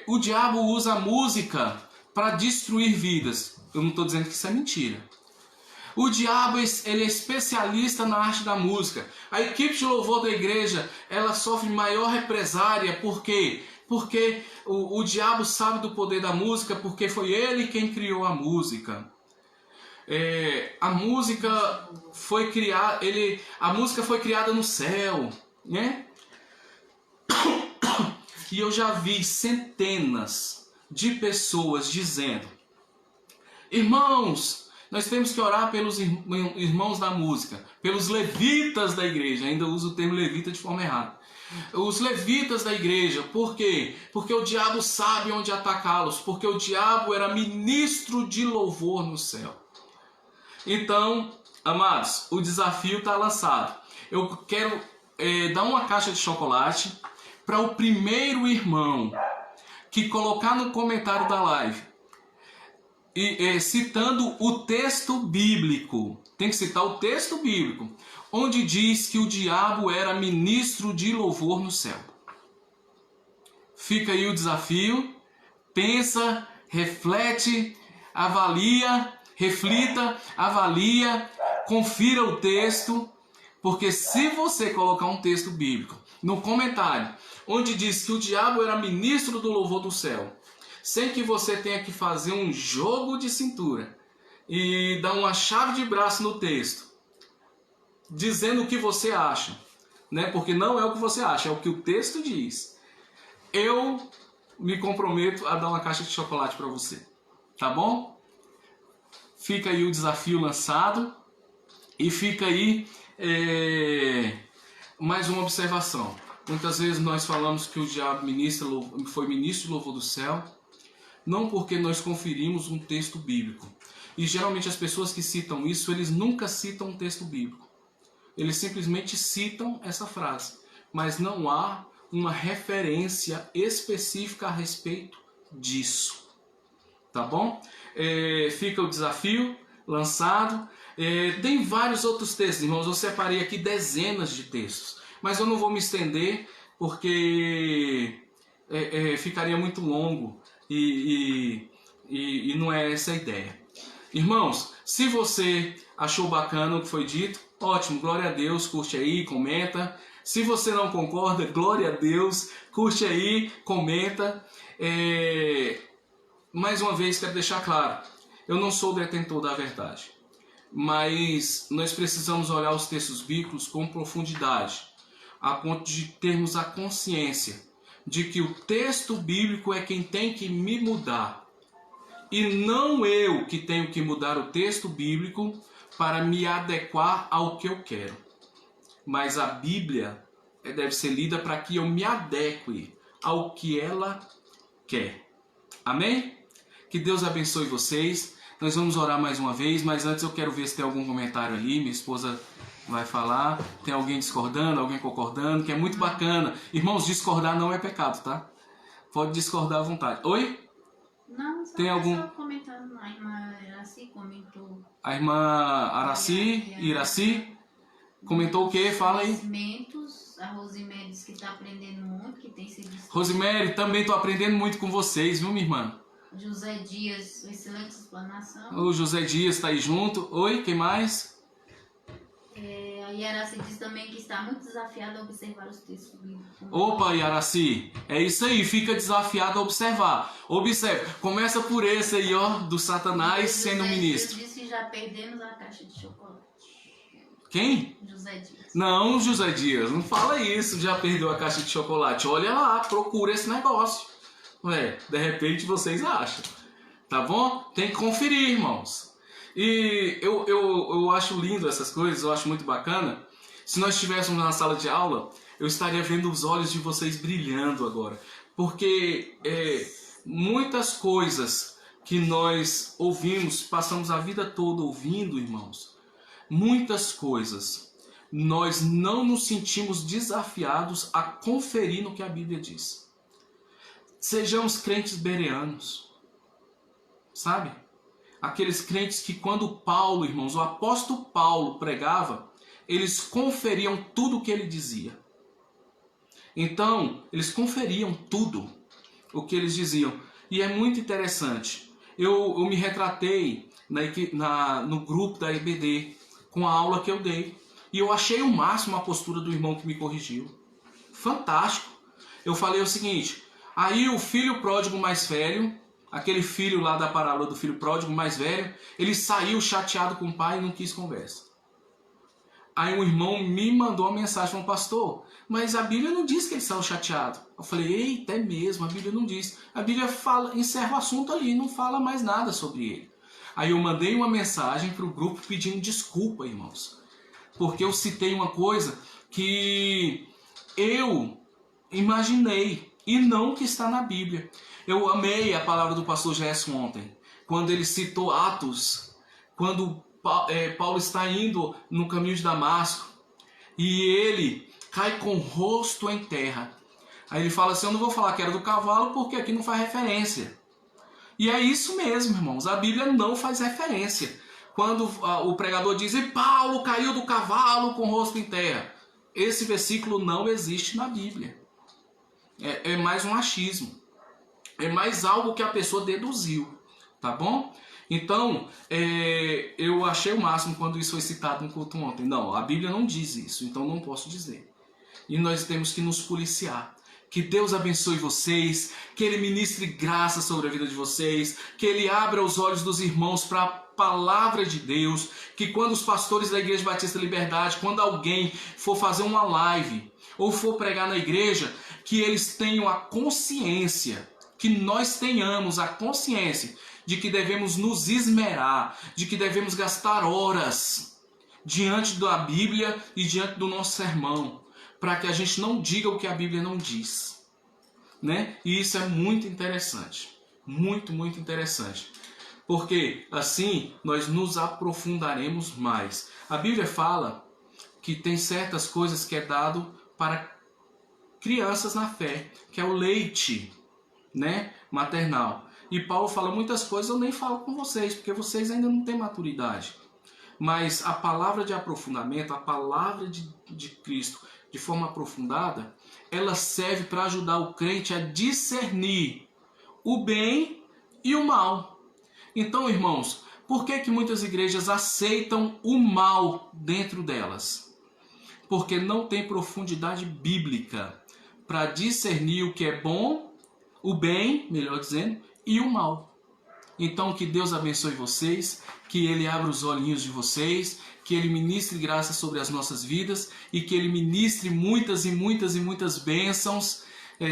o diabo usa a música para destruir vidas. Eu não estou dizendo que isso é mentira. O diabo, ele é especialista na arte da música. A equipe de louvor da igreja, ela sofre maior represária. Por quê? Porque o diabo sabe do poder da música, porque foi ele quem criou a música. A música foi criada, a música foi criada no céu, né? E eu já vi centenas de pessoas dizendo: irmãos, nós temos que orar pelos irmãos da música, pelos levitas da igreja. Ainda uso o termo levita de forma errada. Os levitas da igreja, por quê? Porque o diabo sabe onde atacá-los, porque o diabo era ministro de louvor no céu. Então, amados, o desafio está lançado. Eu quero dar uma caixa de chocolate para o primeiro irmão que colocar no comentário da live, citando o texto bíblico. Tem que citar o texto bíblico, onde diz que o diabo era ministro de louvor no céu. Fica aí o desafio. Pensa, reflete, avalia, reflita, avalia, confira o texto, porque se você colocar um texto bíblico no comentário, onde diz que o diabo era ministro do louvor do céu, sem que você tenha que fazer um jogo de cintura e dar uma chave de braço no texto, dizendo o que você acha, né? Porque não é o que você acha, é o que o texto diz. Eu me comprometo a dar uma caixa de chocolate para você, tá bom? Fica aí o desafio lançado e fica aí mais uma observação. Muitas vezes nós falamos que o diabo foi ministro de louvor do céu, não porque nós conferimos um texto bíblico. E geralmente as pessoas que citam isso, eles nunca citam um texto bíblico. Eles simplesmente citam essa frase, mas não há uma referência específica a respeito disso. Tá bom? Fica o desafio lançado. Tem vários outros textos, irmãos. Eu separei aqui dezenas de textos, mas eu não vou me estender porque ficaria muito longo e não é essa a ideia. Irmãos, se você achou bacana o que foi dito, ótimo, glória a Deus, curte aí, comenta. Se você não concorda, glória a Deus, curte aí, comenta. Mais uma vez, quero deixar claro, eu não sou o detentor da verdade, mas nós precisamos olhar os textos bíblicos com profundidade, a ponto de termos a consciência de que o texto bíblico é quem tem que me mudar, e não eu que tenho que mudar o texto bíblico para me adequar ao que eu quero. Mas a Bíblia deve ser lida para que eu me adeque ao que ela quer. Amém? Que Deus abençoe vocês. Nós vamos orar mais uma vez, mas antes eu quero ver se tem algum comentário ali. Minha esposa vai falar. Tem alguém discordando, alguém concordando, que é muito bacana. Irmãos, discordar não é pecado, tá? Pode discordar à vontade. Oi? Não, só tem algum comentando. A irmã Iraci comentou. A irmã Iraci comentou o quê? Fala aí. A Rosemary disse que está aprendendo muito, que tem sido... Rosemary, também estou aprendendo muito com vocês, viu, minha irmã? José Dias, excelente explanação. O José Dias está aí junto. Oi, quem mais? A Yaraci diz também que está muito desafiada a observar os textos bíblicos. Opa, Yaraci, é isso aí, fica desafiado a observar. Observe, começa por esse aí, ó, do Satanás sendo ministro. Dias disse que já perdemos a caixa de chocolate. Quem? José Dias. Não, José Dias, não fala isso, já perdeu a caixa de chocolate. Olha lá, procura esse negócio. De repente vocês acham. Tá bom? Tem que conferir, irmãos. E eu acho lindo essas coisas, eu acho muito bacana. Se nós estivéssemos na sala de aula, eu estaria vendo os olhos de vocês brilhando agora. Porque muitas coisas que nós ouvimos, passamos a vida toda ouvindo, irmãos, muitas coisas, nós não nos sentimos desafiados a conferir no que a Bíblia diz. Sejamos crentes bereanos, sabe? Aqueles crentes que quando Paulo, irmãos, o apóstolo Paulo pregava, eles conferiam tudo o que ele dizia. Então, eles conferiam tudo o que eles diziam. E é muito interessante. Eu me retratei no grupo da EBD com a aula que eu dei. E eu achei o máximo a postura do irmão que me corrigiu. Fantástico. Eu falei o seguinte: aí o filho pródigo mais velho, aquele filho lá da parábola do filho pródigo mais velho, ele saiu chateado com o pai e não quis conversa. Aí um irmão me mandou uma mensagem, falou: pastor, mas a Bíblia não diz que ele saiu chateado. Eu falei: eita, é mesmo, a Bíblia não diz. A Bíblia encerra o assunto ali, não fala mais nada sobre ele. Aí eu mandei uma mensagem para o grupo pedindo desculpa, irmãos, porque eu citei uma coisa que eu imaginei e não que está na Bíblia. Eu amei a palavra do pastor Gerson ontem, quando ele citou Atos, quando Paulo está indo no caminho de Damasco e ele cai com o rosto em terra. Aí ele fala assim: eu não vou falar que era do cavalo porque aqui não faz referência. E é isso mesmo, irmãos, a Bíblia não faz referência. Quando o pregador diz: e Paulo caiu do cavalo com o rosto em terra, esse versículo não existe na Bíblia. É mais um achismo. É mais algo que a pessoa deduziu, tá bom? Então, eu achei o máximo quando isso foi citado no culto ontem. Não, a Bíblia não diz isso, então não posso dizer. E nós temos que nos policiar. Que Deus abençoe vocês, que Ele ministre graça sobre a vida de vocês, que Ele abra os olhos dos irmãos para a palavra de Deus, que quando os pastores da Igreja Batista Liberdade, quando alguém for fazer uma live ou for pregar na igreja, que eles tenham a consciência, que nós tenhamos a consciência de que devemos nos esmerar, de que devemos gastar horas diante da Bíblia e diante do nosso sermão, para que a gente não diga o que a Bíblia não diz, né? E isso é muito interessante, muito interessante, porque assim nós nos aprofundaremos mais. A Bíblia fala que tem certas coisas que é dado para crianças na fé, que é o leite, né, maternal. E Paulo fala muitas coisas, eu nem falo com vocês, porque vocês ainda não têm maturidade. Mas a palavra de aprofundamento, a palavra de Cristo, de forma aprofundada, ela serve para ajudar o crente a discernir o bem e o mal. Então, irmãos, por que muitas igrejas aceitam o mal dentro delas? Porque não tem profundidade bíblica para discernir o que é bom, o bem, melhor dizendo, e o mal. Então que Deus abençoe vocês, que Ele abra os olhinhos de vocês, que Ele ministre graça sobre as nossas vidas e que Ele ministre muitas bênçãos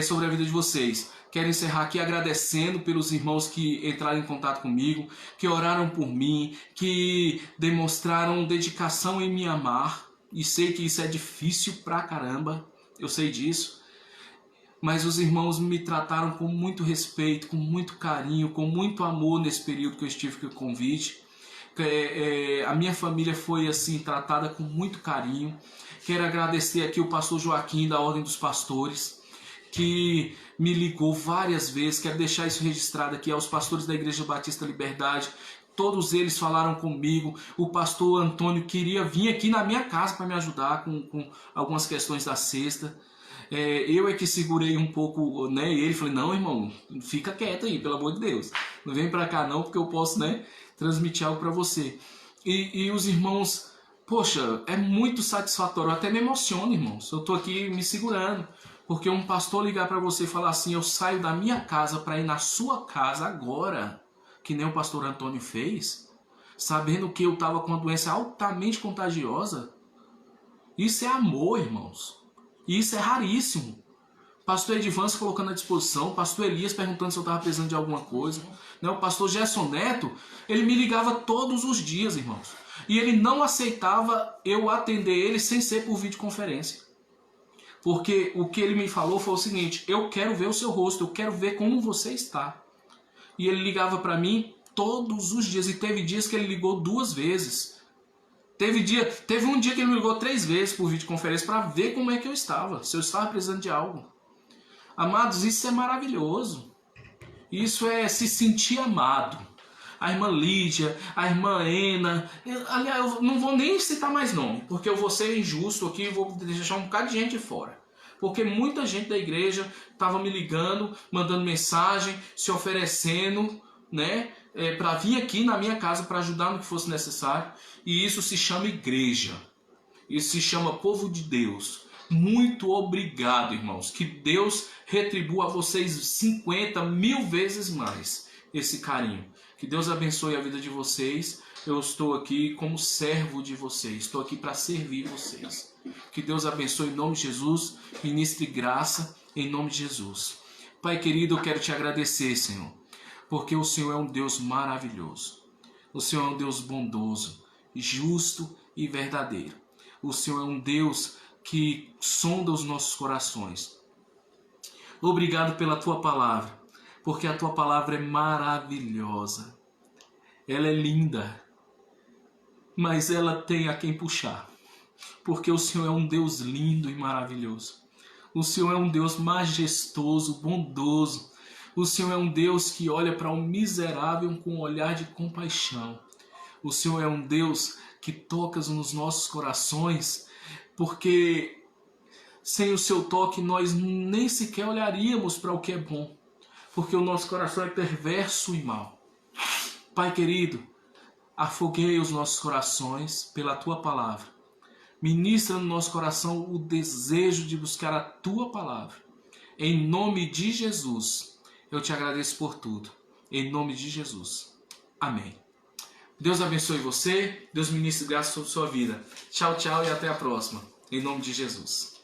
sobre a vida de vocês. Quero encerrar aqui agradecendo pelos irmãos que entraram em contato comigo, que oraram por mim, que demonstraram dedicação em me amar. E sei que isso é difícil pra caramba, eu sei disso. Mas os irmãos me trataram com muito respeito, com muito carinho, com muito amor nesse período que eu estive com o convite. A minha família foi assim tratada com muito carinho. Quero agradecer aqui o pastor Joaquim da Ordem dos Pastores, que me ligou várias vezes. Quero deixar isso registrado aqui aos pastores da Igreja Batista Liberdade. Todos eles falaram comigo. O pastor Antônio queria vir aqui na minha casa para me ajudar com algumas questões da cesta. Eu é que segurei um pouco, né? E ele falou, não, irmão, fica quieto aí, pelo amor de Deus. Não vem para cá não, porque eu posso, né, transmitir algo para você. E os irmãos, poxa, é muito satisfatório. Eu até me emociono, irmãos. Eu tô aqui me segurando. Porque um pastor ligar para você e falar assim, eu saio da minha casa para ir na sua casa agora, que nem o pastor Antônio fez, sabendo que eu estava com uma doença altamente contagiosa. Isso é amor, irmãos. E isso é raríssimo. Pastor Edivan se colocando à disposição, pastor Elias perguntando se eu estava precisando de alguma coisa. O pastor Gerson Neto, ele me ligava todos os dias, irmãos. E ele não aceitava eu atender ele sem ser por videoconferência. Porque o que ele me falou foi o seguinte, eu quero ver o seu rosto, eu quero ver como você está. E ele ligava para mim todos os dias, e teve dias que ele ligou 2 vezes. Teve um dia que ele me ligou 3 vezes por videoconferência para ver como é que eu estava, se eu estava precisando de algo. Amados, isso é maravilhoso. Isso é se sentir amado. A irmã Lídia, a irmã Ena, aliás, eu não vou nem citar mais nome, porque eu vou ser injusto aqui e vou deixar um bocado de gente fora. Porque muita gente da igreja estava me ligando, mandando mensagem, se oferecendo, né, para vir aqui na minha casa para ajudar no que fosse necessário. E isso se chama igreja. Isso se chama povo de Deus. Muito obrigado, irmãos. Que Deus retribua a vocês 50.000 vezes mais esse carinho. Que Deus abençoe a vida de vocês. Eu estou aqui como servo de vocês. Estou aqui para servir vocês. Que Deus abençoe em nome de Jesus. Ministre graça em nome de Jesus. Pai querido, eu quero te agradecer, Senhor. Porque o Senhor é um Deus maravilhoso. O Senhor é um Deus bondoso, justo e verdadeiro. O Senhor é um Deus que sonda os nossos corações. Obrigado pela tua palavra. Porque a tua palavra é maravilhosa. Ela é linda. Mas ela tem a quem puxar. Porque o Senhor é um Deus lindo e maravilhoso. O Senhor é um Deus majestoso, bondoso. O Senhor é um Deus que olha para um miserável com um olhar de compaixão. O Senhor é um Deus que toca nos nossos corações. Porque sem o seu toque nós nem sequer olharíamos para o que é bom. Porque o nosso coração é perverso e mau. Pai querido, afoguei os nossos corações pela tua palavra. Ministra no nosso coração o desejo de buscar a tua palavra. Em nome de Jesus, eu te agradeço por tudo. Em nome de Jesus. Amém. Deus abençoe você. Deus ministre graça sobre sua vida. Tchau, tchau e até a próxima. Em nome de Jesus.